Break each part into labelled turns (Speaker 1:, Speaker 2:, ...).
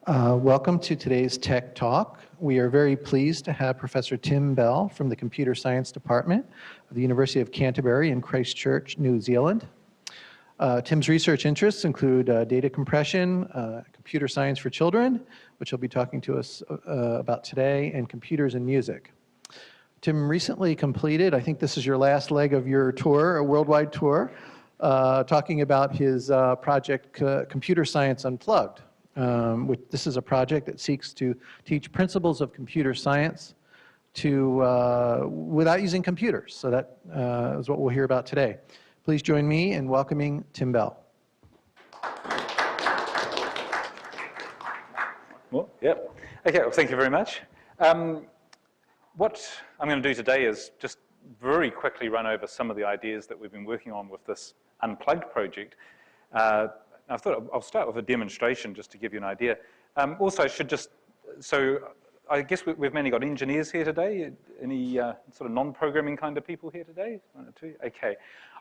Speaker 1: Welcome to today's Tech Talk. We are very pleased to have Professor Tim Bell from the Computer Science Department of the University of Canterbury in Christchurch, New Zealand. Tim's research interests include data compression, computer science for children, which he'll be talking to us about today, and computers and music. Tim recently completed, I think this is your last leg of your tour, a worldwide tour, talking about his project Computer Science Unplugged. This is a project that seeks to teach principles of computer science without using computers. So that is what we'll hear about today. Please join me in welcoming Tim Bell.
Speaker 2: Well, yep. Okay, well, thank you very much. What I'm going to do today is just very quickly run over some of the ideas that we've been working on with this Unplugged project. I thought I'll start with a demonstration just to give you an idea. Also, so I guess we've mainly got engineers here today. Any sort of non-programming kind of people here today? One or two? Okay.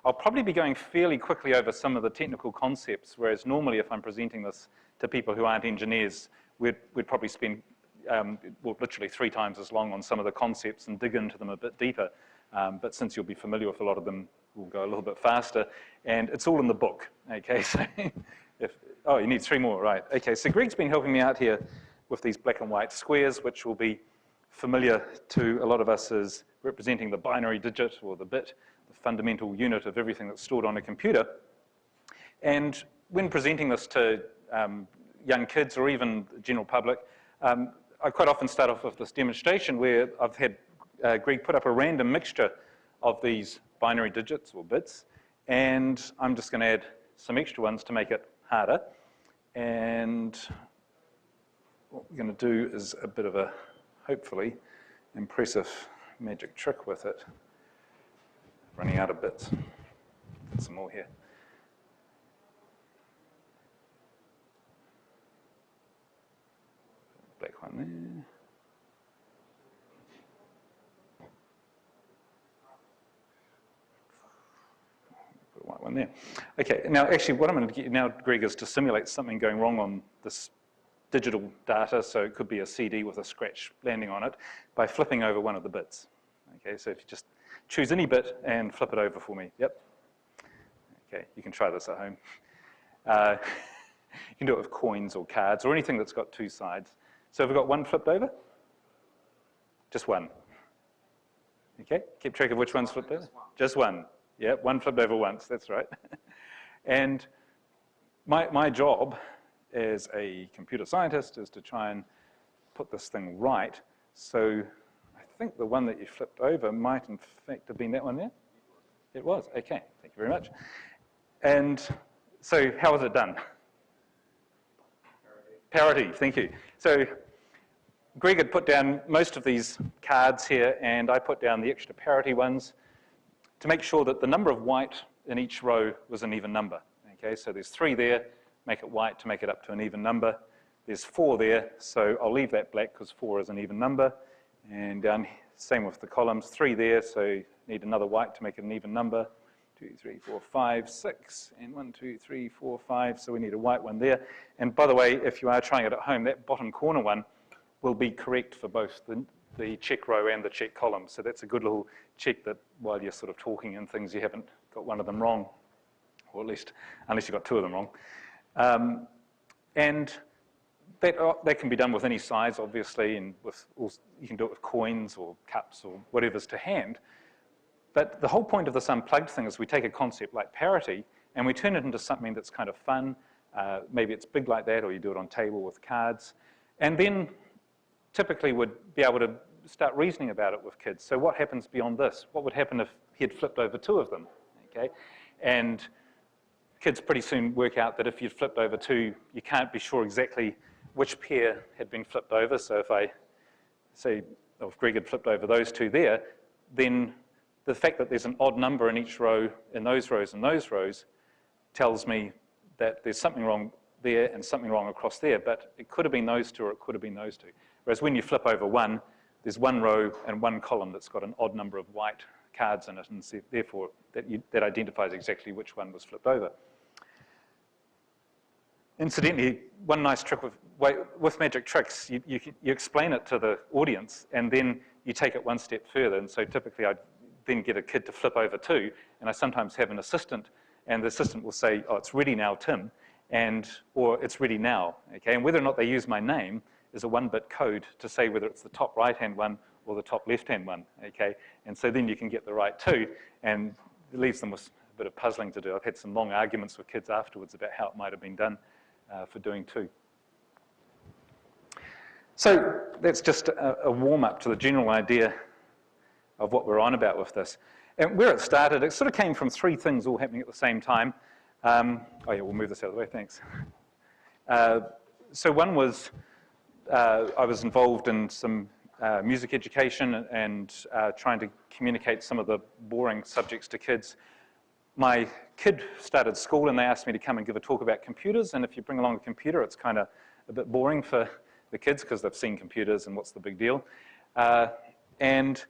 Speaker 2: I'll probably be going fairly quickly over some of the technical concepts, whereas normally if I'm presenting this to people who aren't engineers, we'd probably spend literally 3 times as long on some of the concepts and dig into them a bit deeper. But since you'll be familiar with a lot of them, we'll go a little bit faster. And it's all in the book, okay? So oh, you need 3 more, right. Okay, so Greg's been helping me out here with these black and white squares, which will be familiar to a lot of us as representing the binary digit or the bit, the fundamental unit of everything that's stored on a computer. And when presenting this to young kids or even the general public, I quite often start off with this demonstration where I've had Greg put up a random mixture of these binary digits or bits, and I'm just going to add some extra ones to make it harder. And what we're going to do is a bit of a, hopefully, impressive magic trick with it. Running out of bits. Get some more here. Black one there. Put a white one there. Okay, now actually what I'm going to get now, Greg, is to simulate something going wrong on this digital data, so it could be a CD with a scratch landing on it, by flipping over one of the bits. Okay, so if you just choose any bit and flip it over for me. Yep. Okay, you can try this at home. You can do it with coins or cards or anything that's got 2 sides. So have we got one flipped over? Just one. Okay, keep track of which one's flipped over. Just one. Yeah, one flipped over once, that's right. And my job as a computer scientist is to try and put this thing right. So I think the one that you flipped over might in fact have been that one there. It was, okay, thank you very much. And so how was it done? Parity, thank you. So Greg had put down most of these cards here, and I put down the extra parity ones to make sure that the number of white in each row was an even number. Okay, so there's 3 there, make it white to make it up to an even number. There's 4 there, so I'll leave that black because 4 is an even number. And down, same with the columns, 3 there, so need another white to make it an even number. 2, 3, 4, 5, 6, and 1, 2, 3, 4, 5, so we need a white one there. And by the way, if you are trying it at home, that bottom corner one will be correct for both the check row and the check column. So that's a good little check that while you're sort of talking and things, you haven't got one of them wrong, or at least, unless you've got 2 of them wrong. And that can be done with any size, obviously, and you can do it with coins or cups or whatever's to hand. But the whole point of this Unplugged thing is we take a concept like parity and we turn it into something that's kind of fun. Maybe it's big like that, or you do it on table with cards. And then typically would be able to start reasoning about it with kids. So what happens beyond this? What would happen if he had flipped over 2 of them? Okay, and kids pretty soon work out that if you'd flipped over 2, you can't be sure exactly which pair had been flipped over. So if I say, if Greg had flipped over those 2 there, then the fact that there's an odd number in each row, in those rows and those rows, tells me that there's something wrong there and something wrong across there, but it could have been those 2 or it could have been those 2. Whereas when you flip over 1, there's 1 row and 1 column that's got an odd number of white cards in it, and so therefore that identifies exactly which one was flipped over. Incidentally, one nice trick with magic tricks, you explain it to the audience, and then you take it one step further. And so typically I then get a kid to flip over too, and I sometimes have an assistant, and the assistant will say, oh, it's ready now, Tim, or it's ready now, okay? And whether or not they use my name is a one-bit code to say whether it's the top right-hand one or the top left-hand one, okay? And so then you can get the right two, and it leaves them with a bit of puzzling to do. I've had some long arguments with kids afterwards about how it might have been done for doing two. So that's just a warm-up to the general idea of what we're on about with this. And where it started, it sort of came from three things all happening at the same time. Oh yeah, we'll move this out of the way, thanks. So one was, I was involved in some music education and trying to communicate some of the boring subjects to kids. My kid started school and they asked me to come and give a talk about computers, and if you bring along a computer, it's kind of a bit boring for the kids because they've seen computers and what's the big deal. And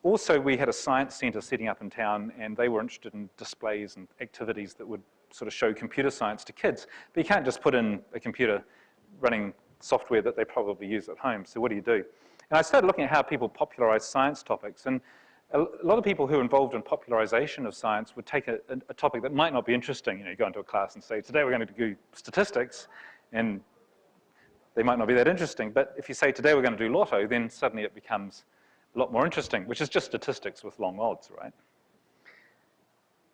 Speaker 2: also we had a science centre setting up in town, and they were interested in displays and activities that would sort of show computer science to kids. But you can't just put in a computer running software that they probably use at home, so what do you do? And I started looking at how people popularise science topics, and a lot of people who are involved in popularisation of science would take a topic that might not be interesting. You know, you go into a class and say, today we're going to do statistics, and they might not be that interesting. But if you say, today we're going to do lotto, then suddenly it becomes a lot more interesting, which is just statistics with long odds, right?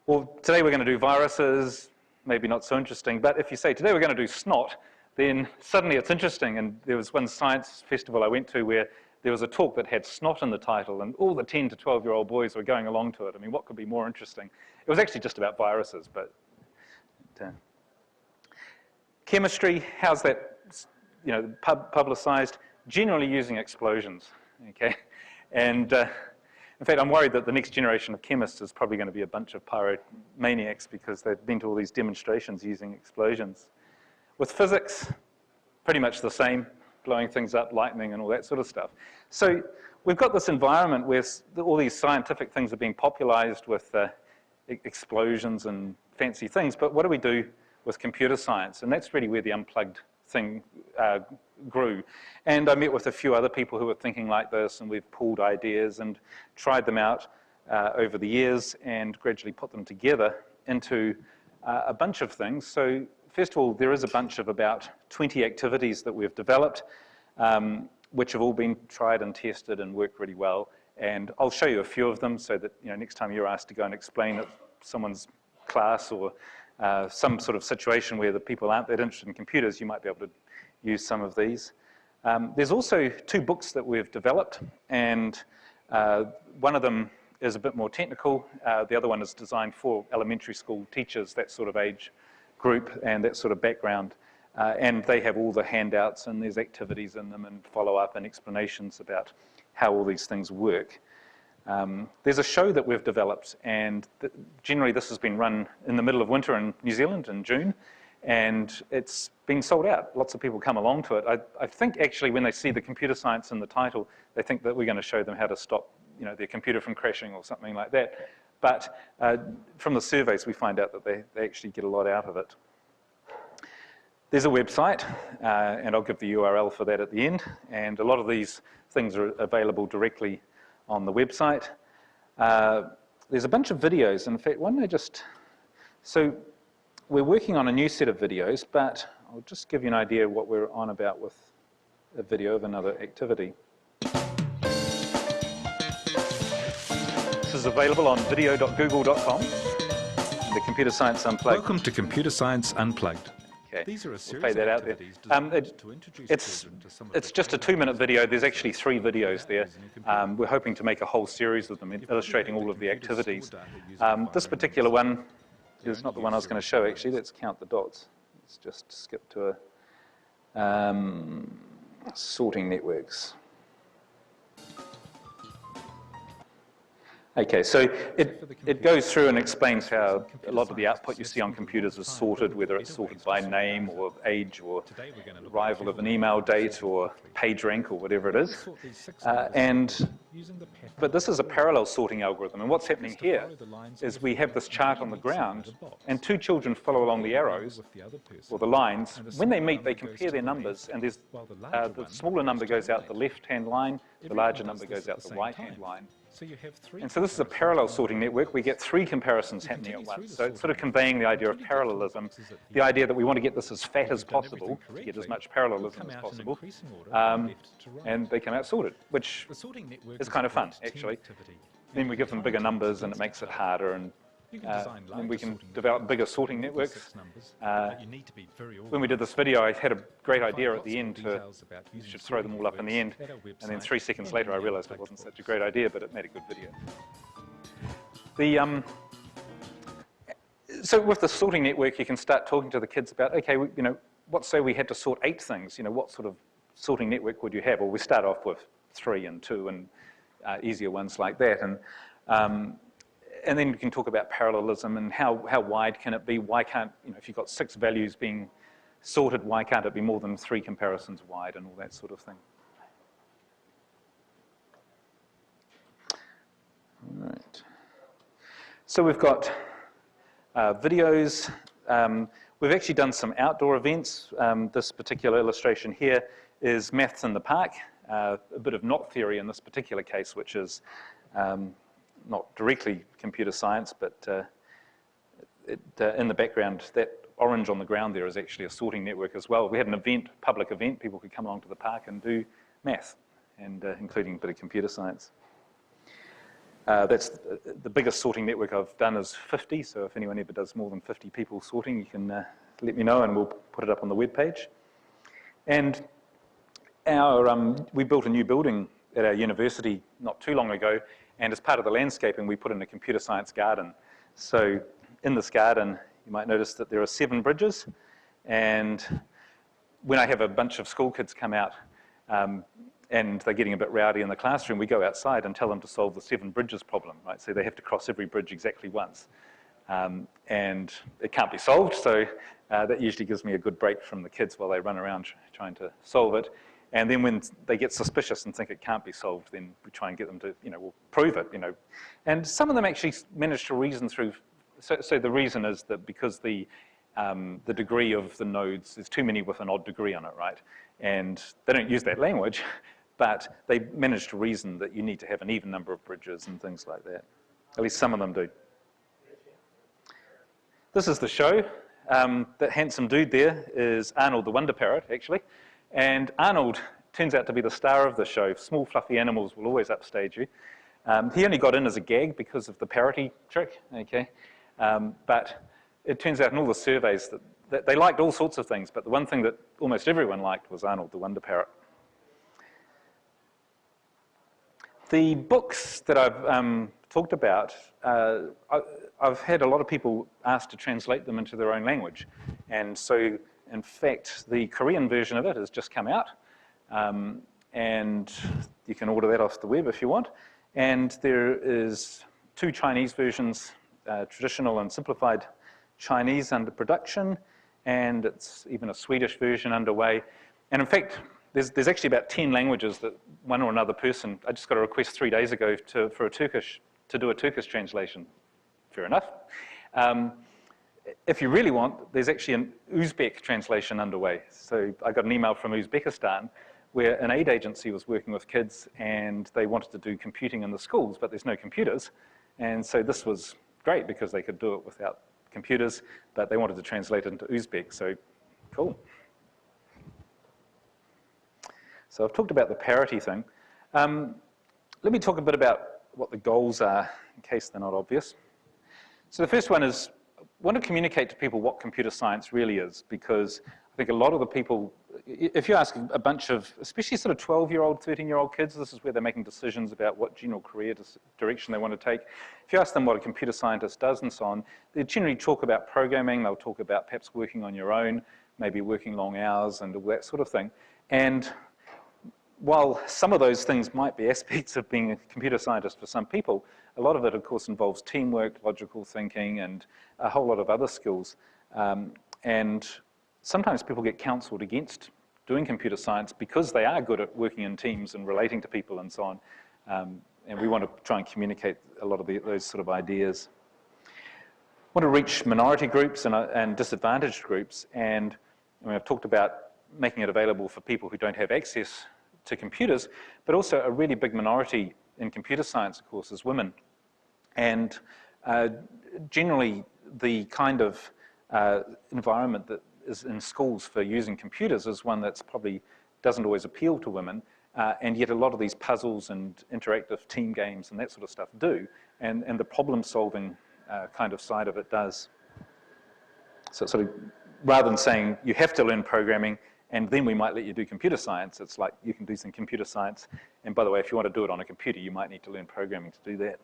Speaker 2: Or today we're going to do viruses, maybe not so interesting. But if you say, today we're going to do snot, then suddenly it's interesting. And there was one science festival I went to where there was a talk that had snot in the title, and all the 10 to 12-year-old boys were going along to it. I mean, what could be more interesting? It was actually just about viruses, but chemistry, how's that, you know, publicized? Generally using explosions, okay? And in fact, I'm worried that the next generation of chemists is probably going to be a bunch of pyromaniacs because they've been to all these demonstrations using explosions. With physics, pretty much the same, blowing things up, lightning, and all that sort of stuff. So we've got this environment where all these scientific things are being popularized with explosions and fancy things, but what do we do with computer science? And that's really where the Unplugged thing grew. And I met with a few other people who were thinking like this, and we've pulled ideas and tried them out over the years and gradually put them together into a bunch of things. So first of all, there is a bunch of about 20 activities that we've developed, which have all been tried and tested and work really well. And I'll show you a few of them so that, you know, next time you're asked to go and explain at someone's class or some sort of situation where the people aren't that interested in computers, you might be able to use some of these. There's also two books that we've developed, and one of them is a bit more technical. The other one is designed for elementary school teachers, that sort of age group and that sort of background. And they have all the handouts, and there's activities in them and follow-up and explanations about how all these things work. There's a show that we've developed, and generally this has been run in the middle of winter in New Zealand in June, and it's been sold out. Lots of people come along to it. I think actually when they see the computer science in the title, they think that we're going to show them how to stop, you know, their computer from crashing or something like that. But from the surveys, we find out that they actually get a lot out of it. There's a website, and I'll give the URL for that at the end. And a lot of these things are available directly on the website. There's a bunch of videos. In fact, one I just... So we're working on a new set of videos, but I'll just give you an idea of what we're on about with a video of another activity. This is available on video.google.com, the Computer Science Unplugged.
Speaker 3: Welcome to Computer Science Unplugged.
Speaker 2: Okay.
Speaker 3: These are a
Speaker 2: We'll
Speaker 3: series
Speaker 2: play
Speaker 3: of
Speaker 2: that out there.
Speaker 3: activities designed to introduce children to some of
Speaker 2: It's
Speaker 3: the
Speaker 2: just a 2-minute video. There's actually 3 videos there. We're hoping to make a whole series of them illustrating all of the activities. This particular one is not the one I was going to show, actually. Let's count the dots. Let's just skip to a sorting networks. Okay, so it goes through and explains how a lot of the output you see on computers is sorted, whether it's sorted by name or age or arrival of an email date or page rank or whatever it is. And But this is a parallel sorting algorithm, and what's happening here is we have this chart on the ground, and two children follow along the arrows, or the lines. When they meet, they compare their numbers, and there's, the smaller number goes out the left-hand line, the larger number goes out the right-hand line. And so this is a parallel sorting network. We get three comparisons happening at once. So it's sort of conveying the idea of parallelism, the idea that we want to get this as fat as possible, to get as much parallelism as possible, and they come out sorted, which is kind of fun, actually. Then we give them bigger numbers, and it makes it harder, and we can develop bigger sorting networks. When we did this video, I had a great idea at the end to you should throw them all up in the end, and then 3 seconds later I realized it wasn't such a great idea, but it made a good video. So with the sorting network, you can start talking to the kids about, okay, let's say we had to sort 8 things, what sort of sorting network would you have? Well, we start off with 3 and 2 and easier ones like that. And then you can talk about parallelism and how wide can it be? Why can't, if you've got 6 values being sorted, why can't it be more than 3 comparisons wide and all that sort of thing? All right. So we've got videos. We've actually done some outdoor events. This particular illustration here is maths in the park, a bit of knot theory in this particular case, which is not directly computer science, but in the background, that orange on the ground there is actually a sorting network as well. We had an event, public event, people could come along to the park and do math, and including a bit of computer science. That's the biggest sorting network I've done is 50, so if anyone ever does more than 50 people sorting, you can let me know and we'll put it up on the webpage. And we built a new building at our university not too long ago, and as part of the landscaping, we put in a computer science garden. So in this garden, you might notice that there are 7 bridges, and when I have a bunch of school kids come out and they're getting a bit rowdy in the classroom, we go outside and tell them to solve the 7 bridges problem, right? So they have to cross every bridge exactly once. And it can't be solved, so that usually gives me a good break from the kids while they run around trying to solve it. And then when they get suspicious and think it can't be solved, then we try and get them to, we'll prove it, And some of them actually manage to reason through. So the reason is that because the degree of the nodes, there's too many with an odd degree on it, right? And they don't use that language, but they manage to reason that you need to have an even number of bridges and things like that. At least some of them do. This is the show. That handsome dude there is Arnold the Wonder Parrot, actually. And Arnold turns out to be the star of the show. Small, fluffy animals will always upstage you. He only got in as a gag because of the parroty trick, okay? But it turns out in all the surveys that they liked all sorts of things, but the one thing that almost everyone liked was Arnold the Wonder Parrot. The books that I've talked about, I've had a lot of people ask to translate them into their own language. And so, in fact, the Korean version of it has just come out. And you can order that off the web if you want. And there is 2 Chinese versions, traditional and simplified Chinese under production, and it's even a Swedish version underway. And in fact, there's actually about 10 languages that one or another person, I just got a request 3 days ago to do a Turkish translation. Fair enough. If you really want, there's actually an Uzbek translation underway. So I got an email from Uzbekistan where an aid agency was working with kids and they wanted to do computing in the schools, but there's no computers. And so this was great because they could do it without computers, but they wanted to translate it into Uzbek, so cool. So I've talked about the parity thing. Let me talk a bit about what the goals are, in case they're not obvious. So the first one is, I want to communicate to people what computer science really is, because I think a lot of the people, if you ask a bunch of, especially sort of 12-year-old, 13-year-old kids, this is where they're making decisions about what general career direction they want to take. If you ask them what a computer scientist does and so on, they generally talk about programming, they'll talk about perhaps working on your own, maybe working long hours and all that sort of thing. And while some of those things might be aspects of being a computer scientist for some people, a lot of it, of course, involves teamwork, logical thinking, and a whole lot of other skills. And sometimes people get counseled against doing computer science because they are good at working in teams and relating to people and so on. and we want to try and communicate a lot of those sort of ideas. Want to reach minority groups and disadvantaged groups, and I mean, I've talked about making it available for people who don't have access to computers, but also a really big minority in computer science, of course, is women. And generally, the kind of environment that is in schools for using computers is one that's probably doesn't always appeal to women, and yet a lot of these puzzles and interactive team games and that sort of stuff do, and the problem-solving kind of side of it does. So sort of, rather than saying you have to learn programming and then we might let you do computer science, it's like you can do some computer science, and by the way, if you want to do it on a computer, you might need to learn programming to do that.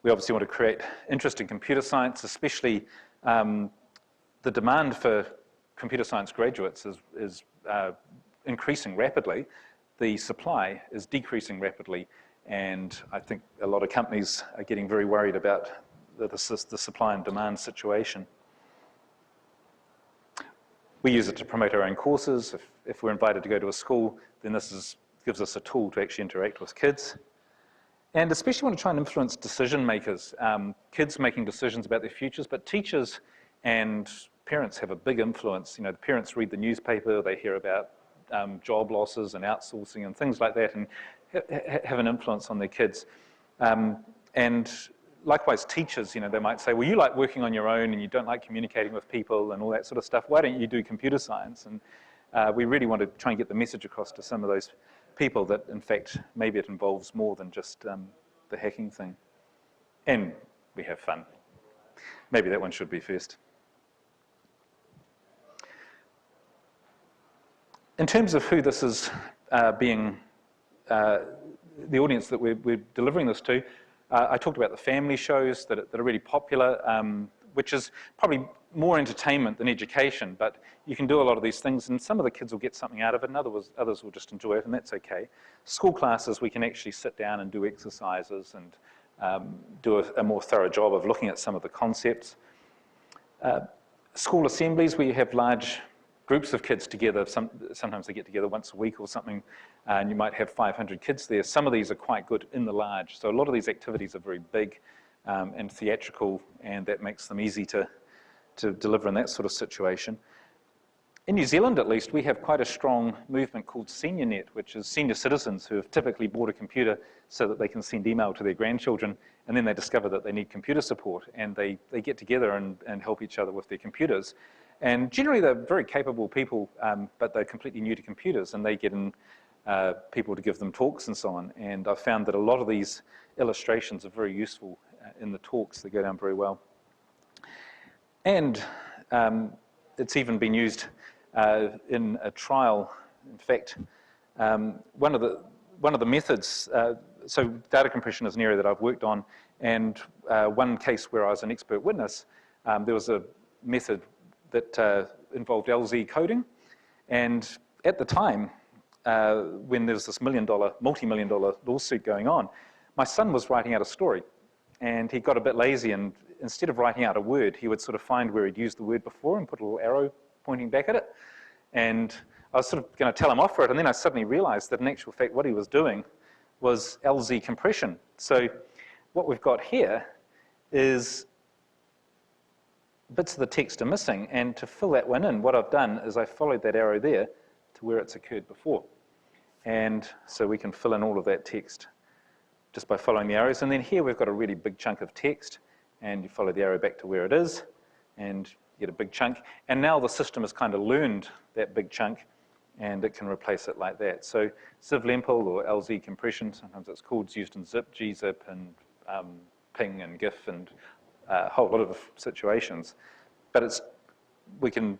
Speaker 2: We obviously want to create interest in computer science, especially the demand for computer science graduates is increasing rapidly. The supply is decreasing rapidly, and I think a lot of companies are getting very worried about the supply and demand situation. We use it to promote our own courses. If we're invited to go to a school, then this gives us a tool to actually interact with kids. And especially want to try and influence decision makers, kids making decisions about their futures, but teachers and parents have a big influence. You know, the parents read the newspaper, they hear about job losses and outsourcing and things like that, and have an influence on their kids. And likewise, teachers, you know, they might say, well, you like working on your own and you don't like communicating with people and all that sort of stuff. Why don't you do computer science? And we really want to try and get the message across to some of those people that, in fact, maybe it involves more than just the hacking thing. And we have fun. Maybe that one should be first. In terms of who this is the audience that we're delivering this to, I talked about the family shows that are really popular, which is probably more entertainment than education, but you can do a lot of these things, and some of the kids will get something out of it, and others will just enjoy it, and that's okay. School classes, we can actually sit down and do exercises and do a more thorough job of looking at some of the concepts. School assemblies, where you have large groups of kids together, sometimes they get together once a week or something, and you might have 500 kids there. Some of these are quite good in the large, so a lot of these activities are very big and theatrical, and that makes them easy to deliver in that sort of situation. In New Zealand, at least, we have quite a strong movement called SeniorNet, which is senior citizens who have typically bought a computer so that they can send email to their grandchildren, and then they discover that they need computer support, and they get together and help each other with their computers. And generally, they're very capable people, but they're completely new to computers, and they get in people to give them talks and so on. And I've found that a lot of these illustrations are very useful in the talks. They go down very well. And it's even been used in a trial. In fact, one of the methods, so data compression is an area that I've worked on, and one case where I was an expert witness, there was a method that involved LZ coding, and at the time, when there was this multi-million-dollar lawsuit going on, my son was writing out a story, and he got a bit lazy, and instead of writing out a word, he would sort of find where he'd used the word before and put a little arrow pointing back at it, and I was sort of going to tell him off for it, and then I suddenly realized that in actual fact what he was doing was LZ compression. So what we've got here is bits of the text are missing, and to fill that one in, what I've done is I followed that arrow there to where it's occurred before. And so we can fill in all of that text just by following the arrows. And then here we've got a really big chunk of text, and you follow the arrow back to where it is, and you get a big chunk. And now the system has kind of learned that big chunk, and it can replace it like that. So zivlempel or LZ compression, sometimes it's called, it's used in zip, gzip, and ping and gif, and a whole lot of situations. But we can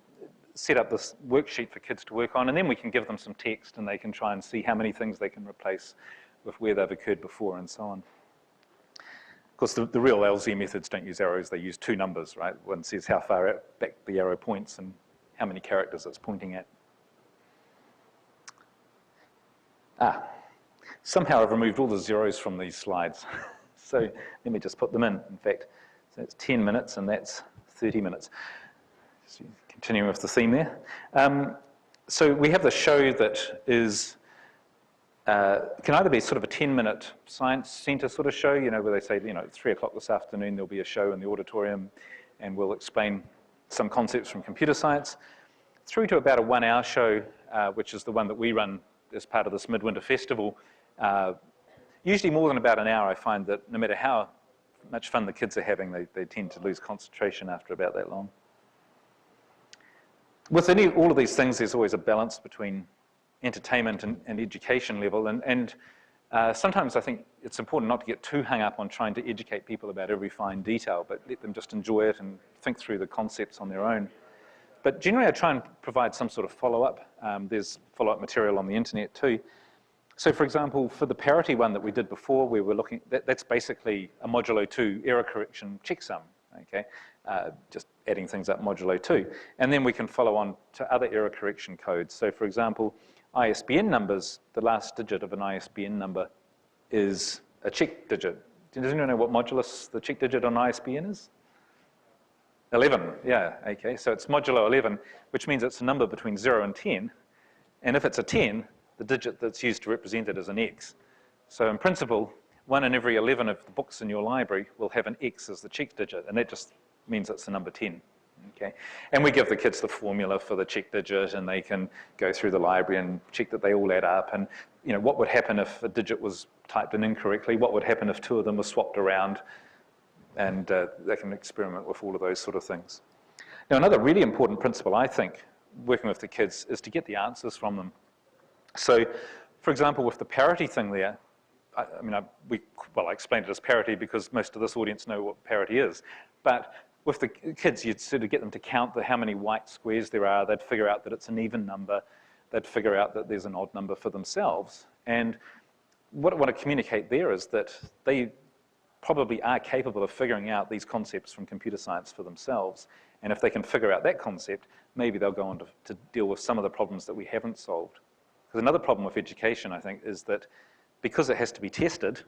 Speaker 2: set up this worksheet for kids to work on, and then we can give them some text, and they can try and see how many things they can replace with where they've occurred before, and so on. Of course, the real LZ methods don't use arrows, they use two numbers, right? One says how far back the arrow points and how many characters it's pointing at. Somehow I've removed all the zeros from these slides. So let me just put them in fact. So it's 10 minutes, and that's 30 minutes. So continuing with the theme there. So we have the show that is can either be sort of a 10-minute science centre sort of show, where they say, at 3 o'clock this afternoon there'll be a show in the auditorium and we'll explain some concepts from computer science, through to about a 1-hour show, which is the one that we run as part of this Midwinter Festival. Usually more than about an hour. I find that no matter how much fun the kids are having, they tend to lose concentration after about that long. With all of these things, there's always a balance between entertainment and education level, and sometimes I think it's important not to get too hung up on trying to educate people about every fine detail, but let them just enjoy it and think through the concepts on their own. But generally I try and provide some sort of follow-up. There's follow-up material on the internet too. So for example, for the parity one that we did before, we were looking, that's basically a modulo 2 error correction checksum, okay? Just adding things up modulo 2. And then we can follow on to other error correction codes. So for example, ISBN numbers, the last digit of an ISBN number is a check digit. Does anyone know what modulus the check digit on ISBN is? 11, yeah, okay. So it's modulo 11, which means it's a number between 0 and 10. And if it's a 10, the digit that's used to represent it is an X. So in principle, 1 in every 11 of the books in your library will have an X as the check digit, and that just means it's the number 10. Okay. And we give the kids the formula for the check digit, and they can go through the library and check that they all add up. And what would happen if a digit was typed in incorrectly? What would happen if 2 of them were swapped around? And they can experiment with all of those sort of things. Now, another really important principle, I think, working with the kids, is to get the answers from them. So, for example, with the parity thing there, I explained it as parity because most of this audience know what parity is. But with the kids, you'd sort of get them to count how many white squares there are. They'd figure out that it's an even number. They'd figure out that there's an odd number for themselves. And what I want to communicate there is that they probably are capable of figuring out these concepts from computer science for themselves. And if they can figure out that concept, maybe they'll go on to deal with some of the problems that we haven't solved. Because another problem with education, I think, is that because it has to be tested,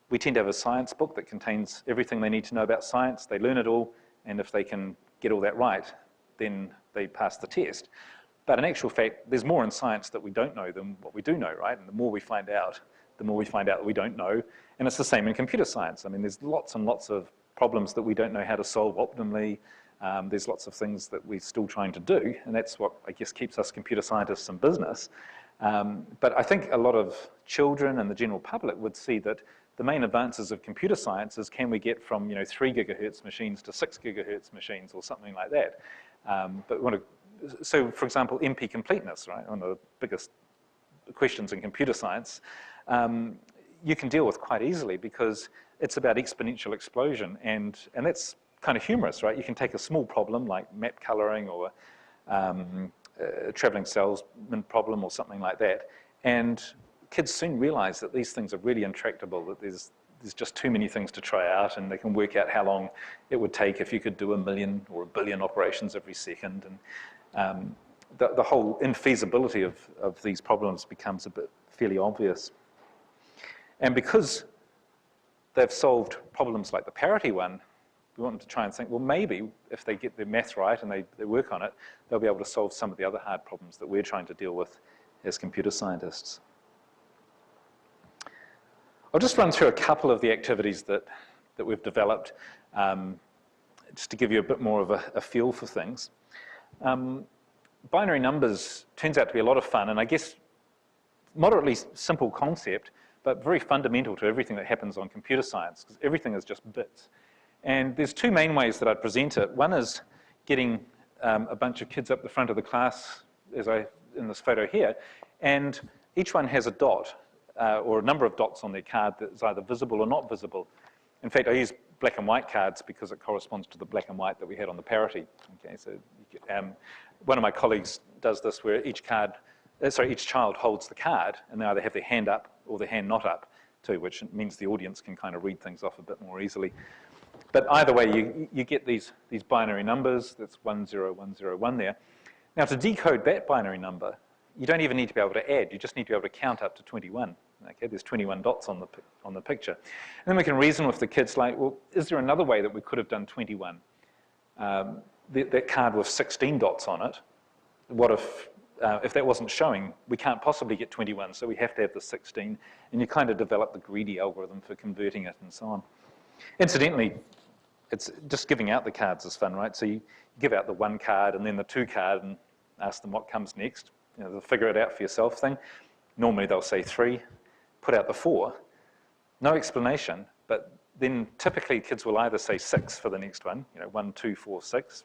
Speaker 2: we tend to have a science book that contains everything they need to know about science. They learn it all, and if they can get all that right, then they pass the test. But in actual fact, there's more in science that we don't know than what we do know, right? And the more we find out that we don't know. And it's the same in computer science. I mean, there's lots and lots of problems that we don't know how to solve optimally. There's lots of things that we're still trying to do, and that's what, I guess, keeps us computer scientists in business. But I think a lot of children and the general public would see that the main advances of computer science is can we get from 3 gigahertz machines to 6 gigahertz machines or something like that. So for example, MP completeness, right, one of the biggest questions in computer science, you can deal with quite easily because it's about exponential explosion, and that's kind of humorous, right? You can take a small problem like map coloring or a traveling salesman problem or something like that, and kids soon realize that these things are really intractable, that there's just too many things to try out, and they can work out how long it would take if you could do 1 million or 1 billion operations every second. And the whole infeasibility of these problems becomes a bit fairly obvious. And because they've solved problems like the parity one, we want them to try and think, well, maybe if they get their math right and they work on it, they'll be able to solve some of the other hard problems that we're trying to deal with as computer scientists. I'll just run through a couple of the activities that we've developed, just to give you a bit more of a feel for things. Binary numbers turns out to be a lot of fun, and I guess moderately simple concept, but very fundamental to everything that happens on computer science, because everything is just bits. And there's 2 main ways that I'd present it. One is getting a bunch of kids up the front of the class, in this photo here, and each one has a dot, or a number of dots on their card that is either visible or not visible. In fact, I use black and white cards because it corresponds to the black and white that we had on the parity. Okay, so one of my colleagues does this where each child holds the card, and they either have their hand up or their hand not up too, which means the audience can kind of read things off a bit more easily. But either way, you get these binary numbers. That's 1, 0, 1, 0, 1 there. Now, to decode that binary number, you don't even need to be able to add. You just need to be able to count up to 21. Okay, there's 21 dots on the picture. And then we can reason with the kids like, well, is there another way that we could have done 21? That card with 16 dots on it, what if if that wasn't showing, we can't possibly get 21, so we have to have the 16, and you kind of develop the greedy algorithm for converting it and so on. Incidentally, it's just giving out the cards is fun, right? So you give out the 1 card and then the 2 card and ask them what comes next. You know, the figure it out for yourself thing. Normally they'll say 3, put out the 4, no explanation, but then typically kids will either say 6 for the next one, 1, 2, 4, 6,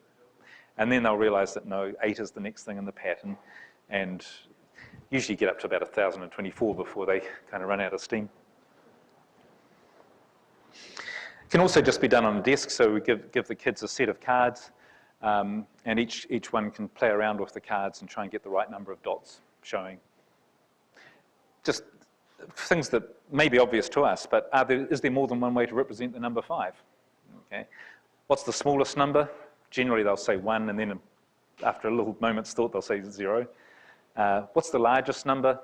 Speaker 2: and then they'll realize that no, 8 is the next thing in the pattern, and usually get up to about 1,024 before they kind of run out of steam. It can also just be done on a desk, so we give the kids a set of cards, and each one can play around with the cards and try and get the right number of dots showing. Just things that may be obvious to us, but is there more than one way to represent the number 5? Okay. What's the smallest number? Generally they'll say 1, and then after a little moment's thought they'll say 0. What's the largest number?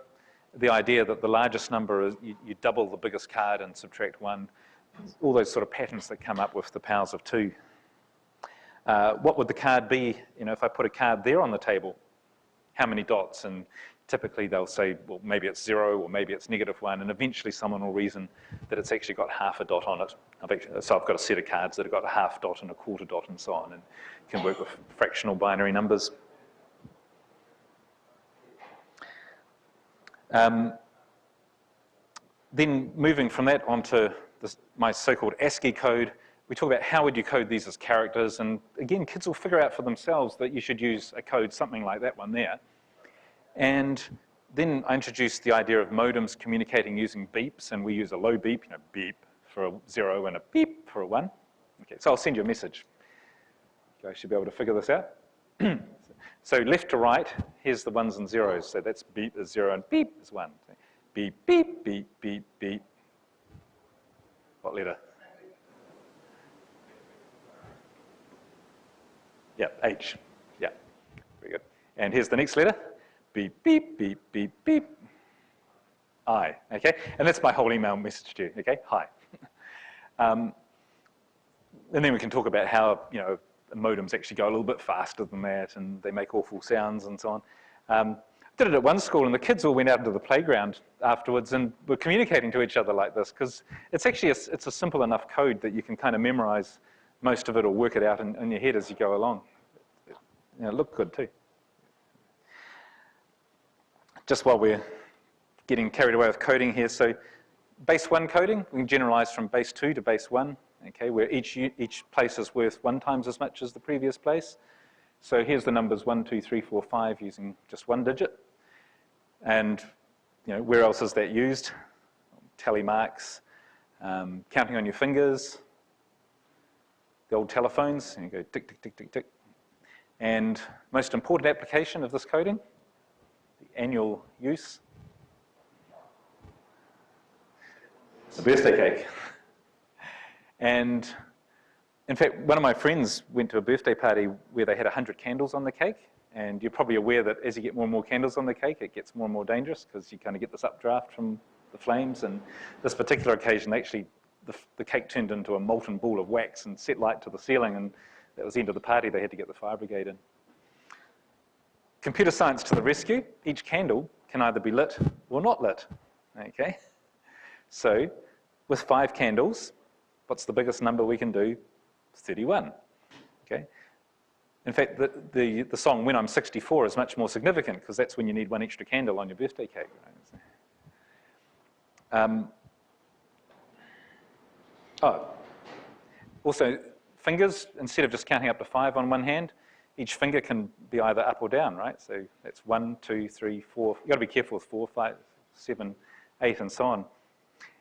Speaker 2: The idea that the largest number is you double the biggest card and subtract 1. All those sort of patterns that come up with the powers of 2. What would the card be, if I put a card there on the table? How many dots? And typically they'll say, well, maybe it's 0 or maybe it's -1, and eventually someone will reason that it's actually got half a dot on it. So I've got a set of cards that have got a half dot and a quarter dot and so on, and can work with fractional binary numbers. Then moving from that onto my so-called ASCII code, we talk about how would you code these as characters, and again, kids will figure out for themselves that you should use a code something like that one there. And then I introduced the idea of modems communicating using beeps, and we use a low beep, beep for a 0 and a beep for a 1. Okay, so I'll send you a message. You guys should be able to figure this out. So left to right, here's the 1s and 0s. So that's beep is 0 and beep is 1. So beep, beep, beep, beep, beep. What letter? Yeah, H. Yeah, very good. And here's the next letter. Beep, beep, beep, beep, beep. I, okay? And that's my whole email message to you, okay? Hi. And then we can talk about how, modems actually go a little bit faster than that, and they make awful sounds and so on. Did it at one school, and the kids all went out into the playground afterwards and were communicating to each other like this, because it's actually it's a simple enough code that you can kind of memorize most of it or work it out in your head as you go along. It looked good too. Just while we're getting carried away with coding here, so base 1 coding, we can generalize from base 2 to base 1, okay, where each place is worth 1 times as much as the previous place. So here's the numbers 1, 2, 3, 4, 5 using just 1 digit. And where else is that used? Tally marks, counting on your fingers, the old telephones, and you go tick, tick, tick, tick, tick. And most important application of this coding, the annual use, the birthday cake. And in fact, one of my friends went to a birthday party where they had 100 candles on the cake, and you're probably aware that as you get more and more candles on the cake, it gets more and more dangerous because you kind of get this updraft from the flames. And this particular occasion, actually, the cake turned into a molten ball of wax and set light to the ceiling, and that was the end of the party. They had to get the fire brigade in. Computer science to the rescue. Each candle can either be lit or not lit, okay? So with 5 candles, what's the biggest number we can do? 31, okay? In fact, the song When I'm 64 is much more significant because that's when you need 1 extra candle on your birthday cake. Right? Also, fingers, instead of just counting up to 5 on one hand, each finger can be either up or down, right? So that's 1, 2, 3, 4. You've got to be careful with 4, 5, 7, 8, and so on.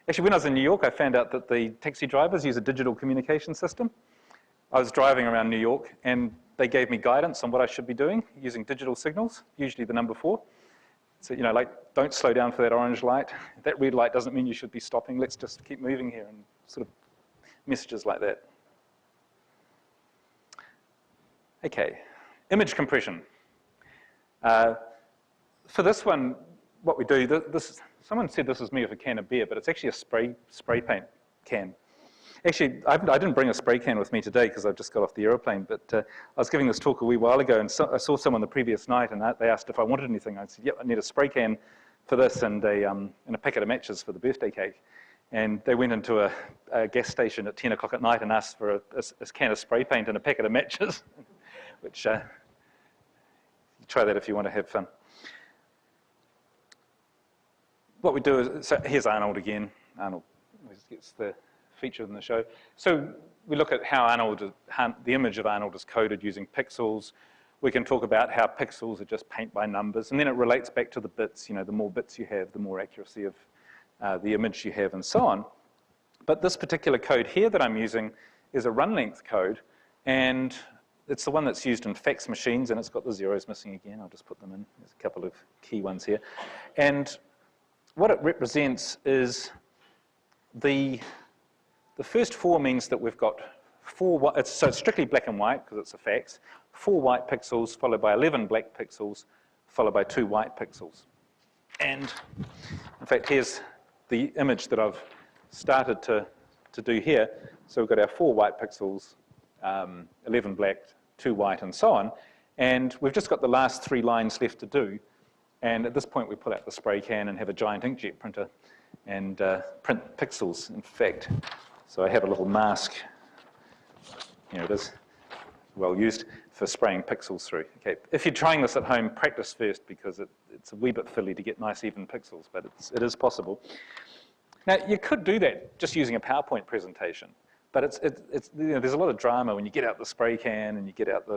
Speaker 2: Actually, when I was in New York, I found out that the taxi drivers use a digital communication system. I was driving around New York, and they gave me guidance on what I should be doing using digital signals, usually the number 4. So, like, don't slow down for that orange light. That red light doesn't mean you should be stopping. Let's just keep moving here, and sort of messages like that. Okay, image compression. For this one, what we do, someone said this is me with a can of beer, but it's actually a spray paint can. Actually, I didn't bring a spray can with me today because I've just got off the aeroplane, but I was giving this talk a wee while ago, and I saw someone the previous night, and they asked if I wanted anything. I said, yep, I need a spray can for this and a packet of matches for the birthday cake. And they went into a gas station at 10 o'clock at night and asked for a can of spray paint and a packet of matches, which you try that if you want to have fun. What we do is, so here's Arnold again. Arnold gets the feature in the show. So we look at how the image of Arnold is coded using pixels. We can talk about how pixels are just paint by numbers, and then it relates back to the bits. You know, the more bits you have, the more accuracy of the image you have, and so on. But this particular code here that I'm using is a run length code, and it's the one that's used in fax machines, and it's got the zeros missing again. I'll just put them in. There's a couple of key ones here. And what it represents is the first 4 means that we've got 4, so it's strictly black and white because it's a fax, 4 white pixels followed by 11 black pixels followed by 2 white pixels. And in fact, here's the image that I've started to do here. So we've got our 4 white pixels, 11 black, 2 white, and so on. And we've just got the last 3 lines left to do. And at this point, we pull out the spray can and have a giant inkjet printer and print pixels, in fact. So I have a little mask. Here it is, well used for spraying pixels through. Okay, if you're trying this at home, practice first because it's a wee bit fiddly to get nice even pixels, but it is possible. Now, you could do that just using a PowerPoint presentation, but it's you know, there's a lot of drama when you get out the spray can and you get out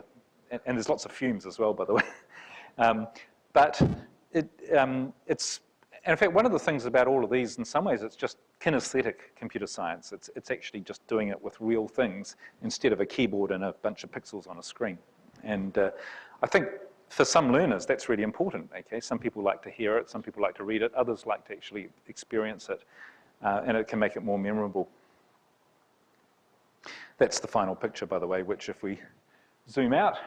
Speaker 2: and there's lots of fumes as well, by the way. But it's, and in fact, one of the things about all of these, in some ways, it's just kinesthetic computer science. It's actually just doing it with real things instead of a keyboard and a bunch of pixels on a screen. And I think for some learners, that's really important. Okay, some people like to hear it, some people like to read it, others like to actually experience it, and it can make it more memorable. That's the final picture, by the way, which if we zoom out,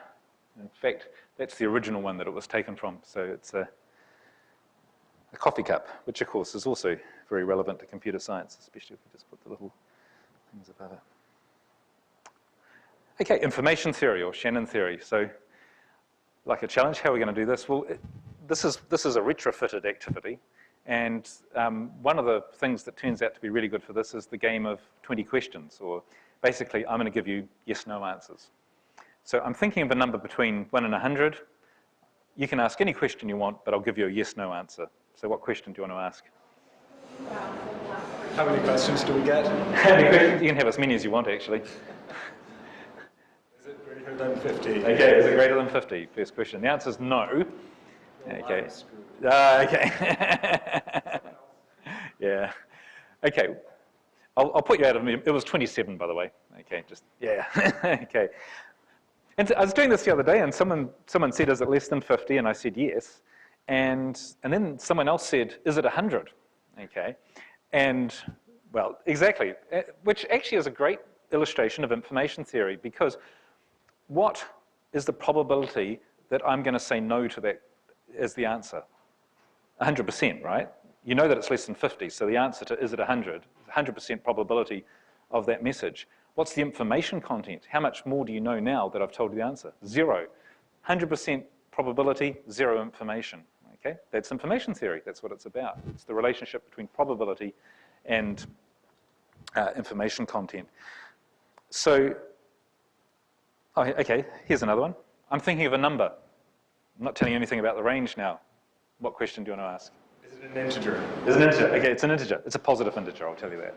Speaker 2: in fact, that's the original one that it was taken from. So it's a coffee cup, which of course is also very relevant to computer science, especially if we just put the little things above it. Okay, information theory or Shannon theory. So, like a challenge, how are we going to do this? Well, this is a retrofitted activity, and one of the things that turns out to be really good for this is the game of 20 questions, or basically I'm going to give you yes/no answers. So I'm thinking of a number between 1 and 100. You can ask any question you want, but I'll give you a yes/no answer. So what question do you want to ask?
Speaker 4: How many questions do we get?
Speaker 2: How many questions? You can have as many as you want, actually.
Speaker 4: Is it greater than 50?
Speaker 2: Okay, is it greater than 50? First question. The answer is no. Okay. Okay. Yeah. Okay. I'll put you out of it. It was 27, by the way. Okay, just, yeah. Okay. And I was doing this the other day, and someone said, is it less than 50? And I said, yes. And then someone else said, is it 100? Okay. And, well, exactly. Which actually is a great illustration of information theory, because what is the probability that I'm going to say no to that as the answer? 100%, right? You know that it's less than 50, so the answer to is it 100? 100% probability of that message. What's the information content? How much more do you know now that I've told you the answer? 0. 100% probability, 0 information. Okay, that's information theory. That's what it's about. It's the relationship between probability and information content. So, oh, okay, here's another one. I'm thinking of a number. I'm not telling you anything about the range now. What question do you want to ask?
Speaker 4: Is it an integer?
Speaker 2: It's an integer. Okay, it's an integer. It's a positive integer, I'll tell you that.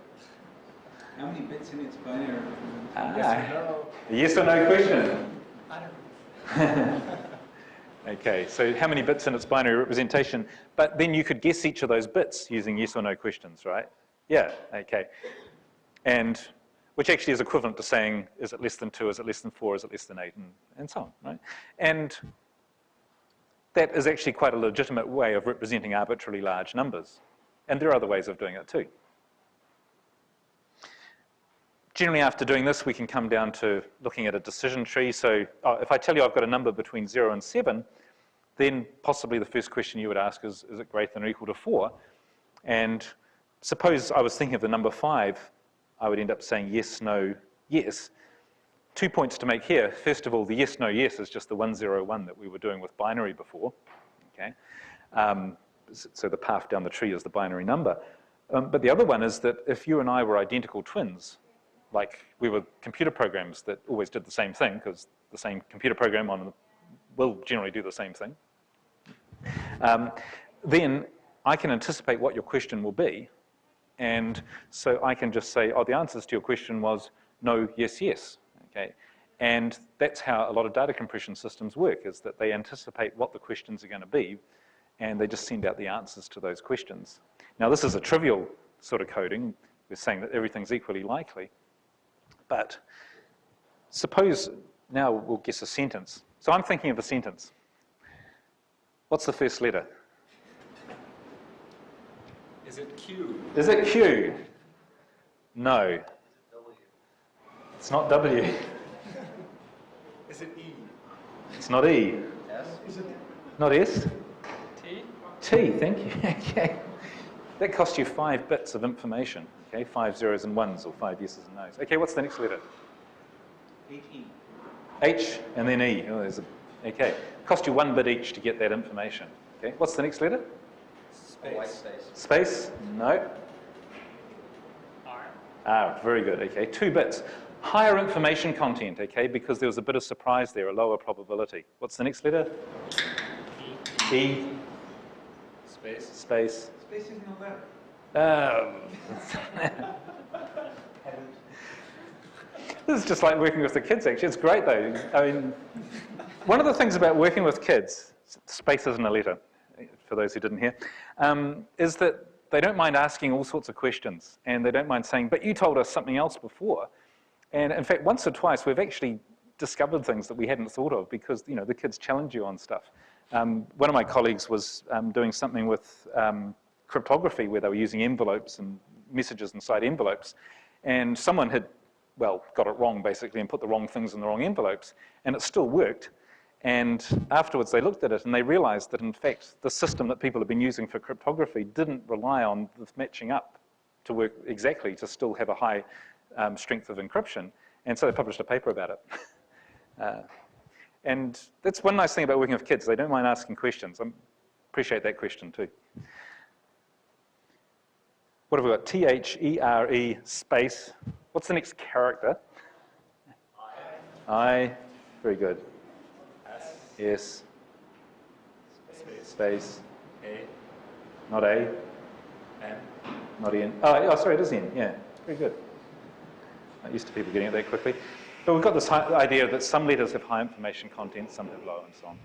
Speaker 5: How many bits in its binary?
Speaker 2: Yes or no question? I don't know. Okay, so how many bits in its binary representation? But then you could guess each of those bits using yes or no questions, right? Yeah, okay. And which actually is equivalent to saying, is it less than 2, is it less than 4, is it less than 8, and so on, right? And that is actually quite a legitimate way of representing arbitrarily large numbers. And there are other ways of doing it too. Generally, after doing this, we can come down to looking at a decision tree. So if I tell you I've got a number between 0 and 7, then possibly the first question you would ask is it greater than or equal to 4? And suppose I was thinking of the number 5, I would end up saying yes, no, yes. 2 points to make here. First of all, the yes, no, yes is just the 101 that we were doing with binary before. Okay, so the path down the tree is the binary number. But the other one is that if you and I were identical twins, like we were computer programs that always did the same thing, because the same computer program will generally do the same thing, then I can anticipate what your question will be. And so I can just say, oh, the answers to your question was no, yes, yes. Okay? And that's how a lot of data compression systems work, is that they anticipate what the questions are going to be, and they just send out the answers to those questions. Now, this is a trivial sort of coding. We're saying that everything's equally likely. But suppose now we'll guess a sentence. So I'm thinking of a sentence. What's the first letter?
Speaker 4: Is it Q?
Speaker 2: Is it Q? No. It's not W.
Speaker 4: Is it E?
Speaker 2: It's not E.
Speaker 4: S? Is it
Speaker 2: Not S.
Speaker 4: T?
Speaker 2: T, thank you. Okay. That cost you 5 bits of information. Okay, 5 zeros and ones, or 5 yeses and nos. Okay, what's the next letter?
Speaker 5: H-E.
Speaker 2: H and then E. Oh, okay. Cost you 1 bit each to get that information. Okay, what's the next letter?
Speaker 5: Space. White space.
Speaker 2: Space? No.
Speaker 4: R.
Speaker 2: Ah, very good. Okay, 2 bits. Higher information content, okay, because there was a bit of surprise there, a lower probability. What's the next letter?
Speaker 4: E.
Speaker 2: E.
Speaker 4: Space.
Speaker 2: Space.
Speaker 5: Space isn't a letter.
Speaker 2: This is just like working with the kids, actually. It's great, though. I mean, one of the things about working with kids, space isn't a letter, for those who didn't hear, is that they don't mind asking all sorts of questions, and they don't mind saying, but you told us something else before. And in fact, once or twice, we've actually discovered things that we hadn't thought of, because the kids challenge you on stuff. One of my colleagues was doing something with cryptography, where they were using envelopes and messages inside envelopes, and someone had, well, got it wrong, basically, and put the wrong things in the wrong envelopes, and it still worked. And afterwards, they looked at it, and they realized that, in fact, the system that people have been using for cryptography didn't rely on the matching up to work exactly, to still have a high strength of encryption. And so they published a paper about it. And that's one nice thing about working with kids. They don't mind asking questions. I appreciate that question, too. What have we got? T-H-E-R-E space. What's the next character? I. Very good.
Speaker 4: S.
Speaker 2: Yes. Space.
Speaker 4: A.
Speaker 2: Not A.
Speaker 4: N.
Speaker 2: Not N. Oh, sorry, it is N. Yeah. Very good. Not used to people getting it that quickly. But we've got this idea that some letters have high information content, some have low, and so on.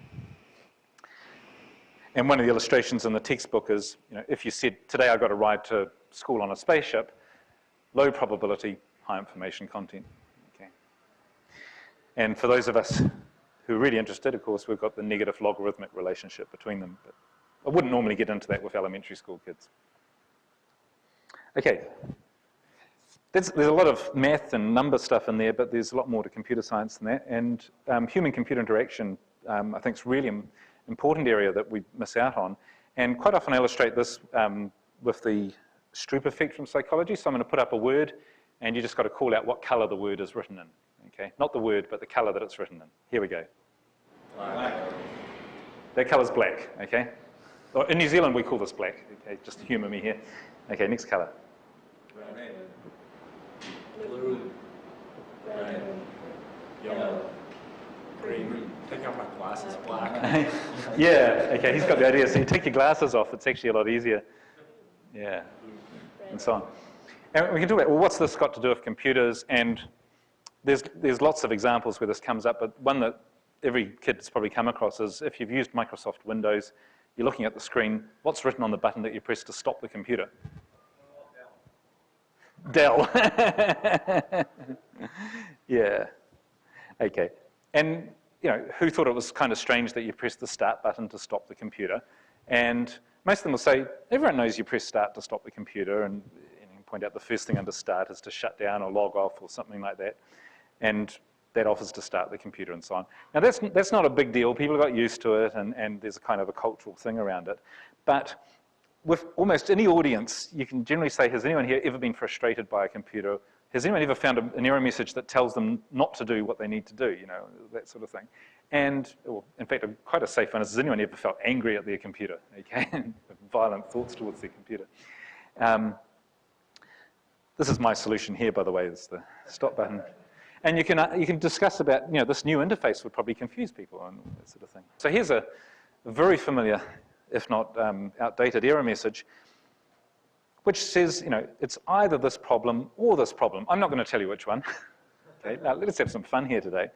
Speaker 2: And one of the illustrations in the textbook is, if you said, today I got a ride to school on a spaceship, low probability, high information content. Okay. And for those of us who are really interested, of course, we've got the negative logarithmic relationship between them. But I wouldn't normally get into that with elementary school kids. Okay. There's a lot of math and number stuff in there, but there's a lot more to computer science than that. And human-computer interaction, I think, is really an important area that we miss out on. And quite often I illustrate this with the Stroop effect from psychology. So I'm going to put up a word, and you just got to call out what color the word is written in. Okay, not the word, but the color that it's written in. Here we go.
Speaker 4: Black.
Speaker 2: That color's black. Okay. Or in New Zealand we call this black. Okay, just humor me here. Okay, next color.
Speaker 4: Red. Blue. Red. Yellow. Green. Take off my glasses. Black.
Speaker 2: Yeah. Okay, he's got the idea. So you take your glasses off. It's actually a lot easier. Yeah. And so on. And we can talk about, well, what's this got to do with computers? And there's lots of examples where this comes up, but one that every kid's probably come across is if you've used Microsoft Windows, you're looking at the screen, what's written on the button that you press to stop the computer? Dell. Yeah. Okay. And who thought it was kind of strange that you press the start button to stop the computer? And most of them will say, everyone knows you press start to stop the computer, and you can point out the first thing under start is to shut down or log off or something like that. And that offers to start the computer and so on. Now that's not a big deal. People got used to it, and there's a kind of a cultural thing around it. But with almost any audience, you can generally say, has anyone here ever been frustrated by a computer? Has anyone ever found an error message that tells them not to do what they need to do, you know, that sort of thing? And, well, in fact, quite a safe one is, has anyone ever felt angry at their computer, okay? Violent thoughts towards their computer. This is my solution here, by the way, is the stop button. And you can discuss about, you know, this new interface would probably confuse people and that sort of thing. So here's a very familiar, if not outdated error message, which says, you know, it's either this problem or this problem. I'm not going to tell you which one. Okay, now let's have some fun here today.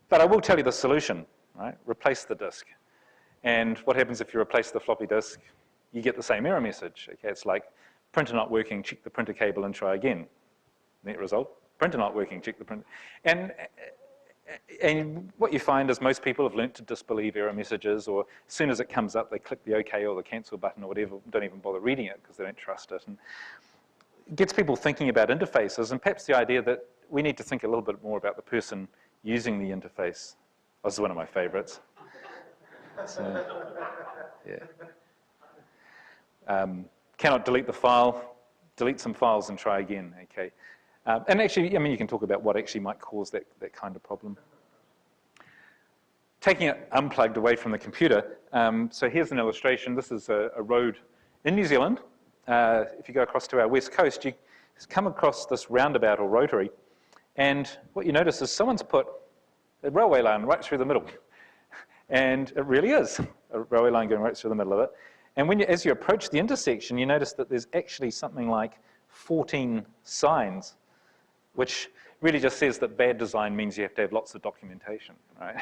Speaker 2: But I will tell you the solution, right? Replace the disk. And what happens if you replace the floppy disk? You get the same error message. Okay, it's like printer not working, check the printer cable and try again. Net result, printer not working, check the printer. And what you find is most people have learnt to disbelieve error messages, or as soon as it comes up, they click the OK or the cancel button or whatever, don't even bother reading it because they don't trust it. And it gets people thinking about interfaces, and perhaps the idea that we need to think a little bit more about the person using the interface. This is one of my favorites. So, yeah. Cannot delete the file, delete some files and try again, okay. And actually, I mean, you can talk about what actually might cause that kind of problem. Taking it unplugged away from the computer, so here's an illustration. This is a road in New Zealand. If you go across to our west coast, you come across this roundabout or rotary, and what you notice is someone's put a railway line right through the middle. And it really is a railway line going right through the middle of it. And as you approach the intersection, you notice that there's actually something like 14 signs, which really just says that bad design means you have to have lots of documentation, right?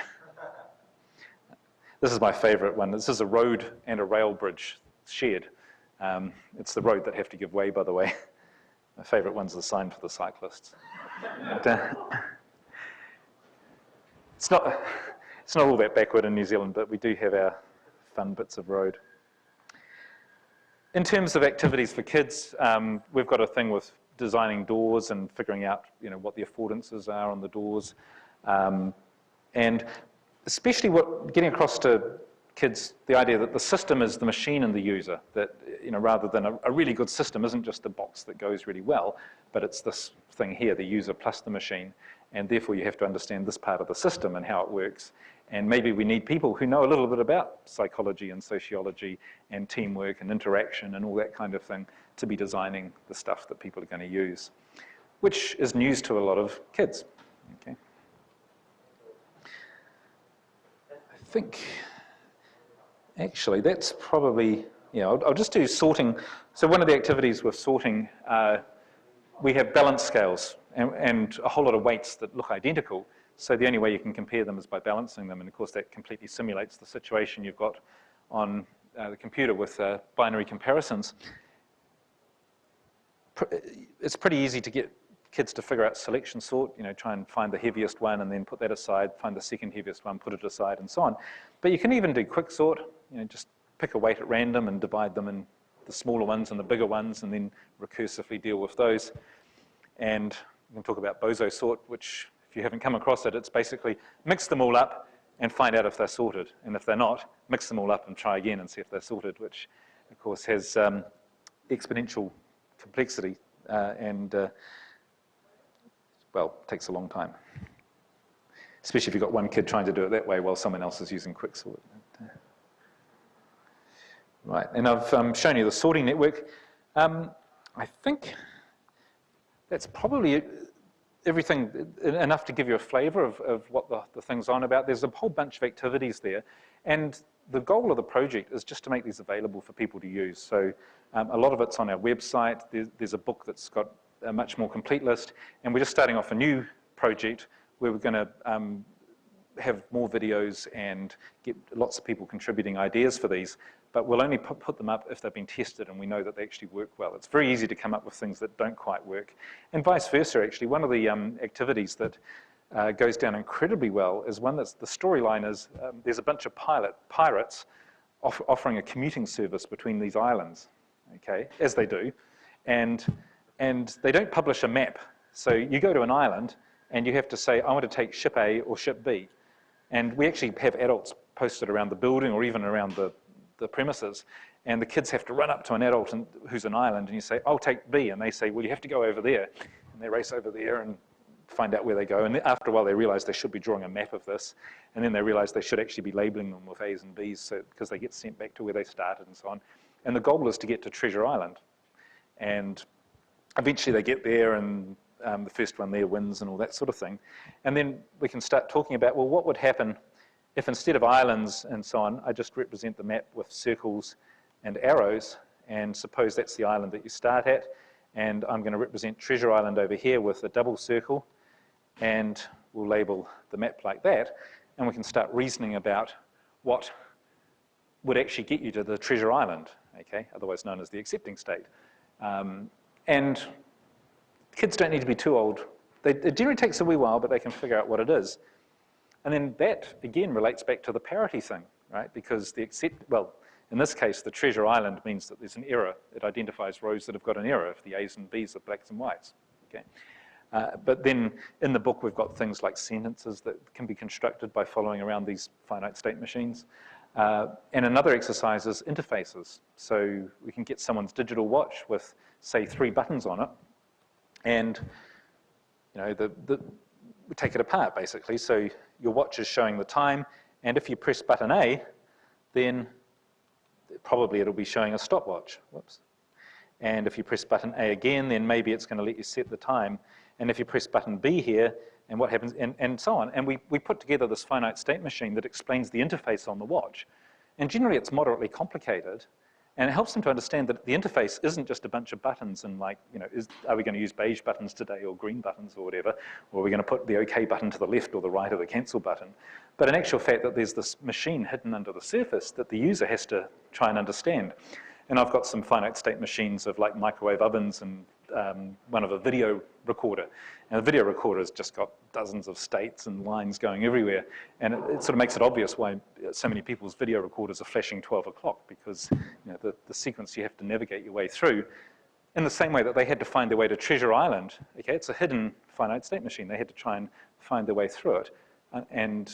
Speaker 2: This is my favorite one. This is a road and a rail bridge shared. It's the road that have to give way, by the way. My favorite one's the sign for the cyclists. It's not all that backward in New Zealand, but we do have our fun bits of road. In terms of activities for kids, we've got a thing with designing doors and figuring out, you know, what the affordances are on the doors, and especially getting across to kids the idea that the system is the machine and the user. That, you know, rather than a really good system isn't just the box that goes really well, but it's this thing here, the user plus the machine, and therefore you have to understand this part of the system and how it works. And maybe we need people who know a little bit about psychology and sociology and teamwork and interaction and all that kind of thing to be designing the stuff that people are going to use, which is news to a lot of kids. Okay. I think, actually, that's probably, yeah, I'll just do sorting. So one of the activities with sorting, we have balance scales and a whole lot of weights that look identical. So the only way you can compare them is by balancing them, and of course that completely simulates the situation you've got on the computer with binary comparisons. It's pretty easy to get kids to figure out selection sort, you know, try and find the heaviest one and then put that aside, find the second heaviest one, put it aside, and so on. But you can even do quick sort, you know, just pick a weight at random and divide them in the smaller ones and the bigger ones, and then recursively deal with those. And we can talk about bozo sort, which, if you haven't come across it, it's basically mix them all up and find out if they're sorted. And if they're not, mix them all up and try again and see if they're sorted, which, of course, has exponential complexity and, well, takes a long time. Especially if you've got one kid trying to do it that way while someone else is using quicksort. Right, and I've shown you the sorting network. I think that's probably everything enough to give you a flavor of what the thing's on about. There's a whole bunch of activities there, and the goal of the project is just to make these available for people to use. So a lot of it's on our website. There's a book that's got a much more complete list, and we're just starting off a new project where we're going to have more videos and get lots of people contributing ideas for these, but we'll only put them up if they've been tested and we know that they actually work well. It's very easy to come up with things that don't quite work, and vice versa, actually. One of the activities that goes down incredibly well is one that's, the storyline is there's a bunch of pirates offering a commuting service between these islands, okay, as they do, and they don't publish a map. So you go to an island and you have to say, I want to take ship A or ship B. And we actually have adults posted around the building or even around the premises. and the kids have to run up to an adult who's an island, and you say, I'll take B, and they say, well, you have to go over there. And they race over there and find out where they go. And after a while, they realize they should be drawing a map of this, and then they realize they should actually be labeling them with A's and B's because they get sent back to where they started and so on. And the goal is to get to Treasure Island. And eventually they get there, and the first one there wins and all that sort of thing. And then we can start talking about, well, what would happen if instead of islands and so on, I just represent the map with circles and arrows, and suppose that's the island that you start at, and I'm going to represent Treasure Island over here with a double circle, and we'll label the map like that, and we can start reasoning about what would actually get you to the Treasure Island, okay, otherwise known as the accepting state. And kids don't need to be too old. It generally takes a wee while, but they can figure out what it is. And then that, again, relates back to the parity thing, right? Because well, in this case, the Treasure Island means that there's an error. It identifies rows that have got an error if the A's and B's are blacks and whites, okay? But then in the book, we've got things like sentences that can be constructed by following around these finite state machines. And another exercise is interfaces. So we can get someone's digital watch with, say, 3 buttons on it, and you know, we take it apart, basically. So your watch is showing the time, and if you press button A, then probably it'll be showing a stopwatch. Whoops. And if you press button A again, then maybe it's going to let you set the time. And if you press button B here, and what happens, and so on. And we put together this finite state machine that explains the interface on the watch. And generally, it's moderately complicated. And it helps them to understand that the interface isn't just a bunch of buttons and like, you know, are we going to use beige buttons today or green buttons or whatever? Or are we going to put the OK button to the left or the right or the cancel button? But in actual fact, that there's this machine hidden under the surface that the user has to try and understand. And I've got some finite state machines of like microwave ovens and one of a video recorder. And the video recorder has just got dozens of states and lines going everywhere. And it sort of makes it obvious why so many people's video recorders are flashing 12 o'clock, because you know, the sequence you have to navigate your way through. In the same way that they had to find their way to Treasure Island, okay, it's a hidden finite state machine. They had to try and find their way through it. And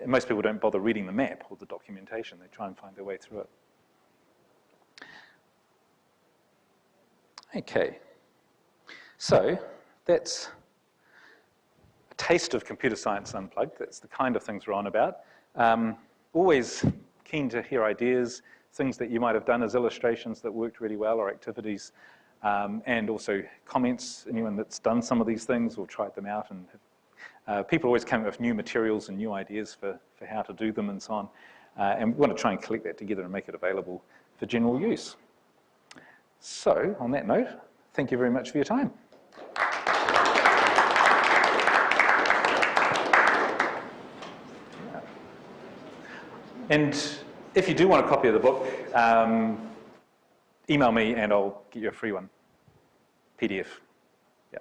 Speaker 2: most people don't bother reading the map or the documentation. They try and find their way through it. Okay. So that's a taste of computer science unplugged. That's the kind of things we're on about. Always keen to hear ideas, things that you might have done as illustrations that worked really well, or activities, and also comments, anyone that's done some of these things or tried them out. And people always come up with new materials and new ideas for how to do them and so on. And we want to try and collect that together and make it available for general use. So, on that note, thank you very much for your time. And if you do want a copy of the book, email me and I'll get you a free one. PDF. Yeah.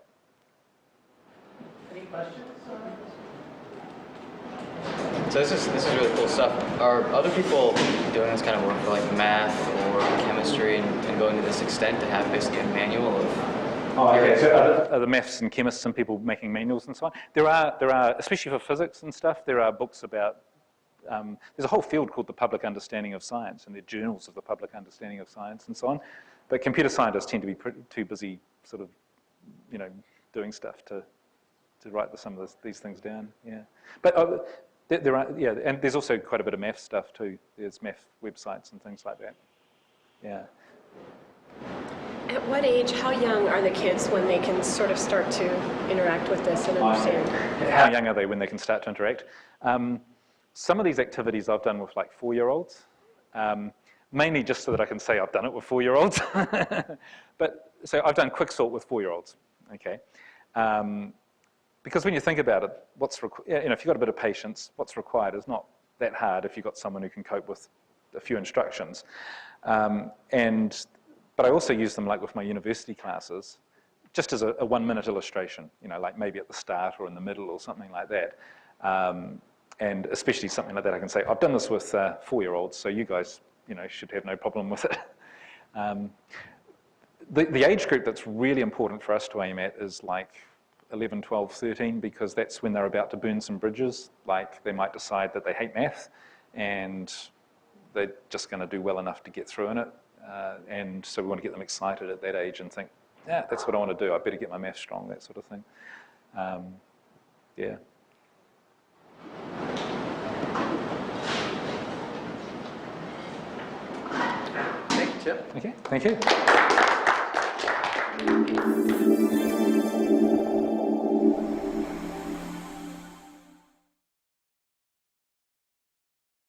Speaker 6: Any questions? So this is really cool stuff. Are other people doing this kind of work for like math or chemistry and going to this extent to have basically a manual of?
Speaker 2: Oh, okay. So are the maths and chemists and people making manuals and so on? There are, especially for physics and stuff, there are books about. There's a whole field called the public understanding of science, and there are journals of the public understanding of science and so on. But computer scientists tend to be too busy, sort of, you know, doing stuff to write some of these things down. Yeah, but. There are, yeah, and there's also quite a bit of math stuff too. There's math websites and things like that. Yeah.
Speaker 7: At what age, how young are the kids when they can sort of start to interact with this and understand?
Speaker 2: How young are they when they can start to interact? Some of these activities I've done with like 4-year-olds, mainly just so that I can say I've done it with 4-year-olds. But so I've done quicksort with 4-year-olds. Okay. Because when you think about it, you know, if you've got a bit of patience, what's required is not that hard if you've got someone who can cope with a few instructions. But I also use them like with my university classes, just as a 1-minute illustration, you know, like maybe at the start or in the middle or something like that. And especially something like that, I can say, I've done this with 4-year-olds, so you guys, you know, should have no problem with it. The age group that's really important for us to aim at is like 11, 12, 13, because that's when they're about to burn some bridges. Like they might decide that they hate math and they're just going to do well enough to get through in it. And so we want to get them excited at that age and think, yeah, that's what I want to do. I better get my math strong, that sort of thing. Yeah.
Speaker 1: Thank you, Tim.
Speaker 2: Okay, thank you.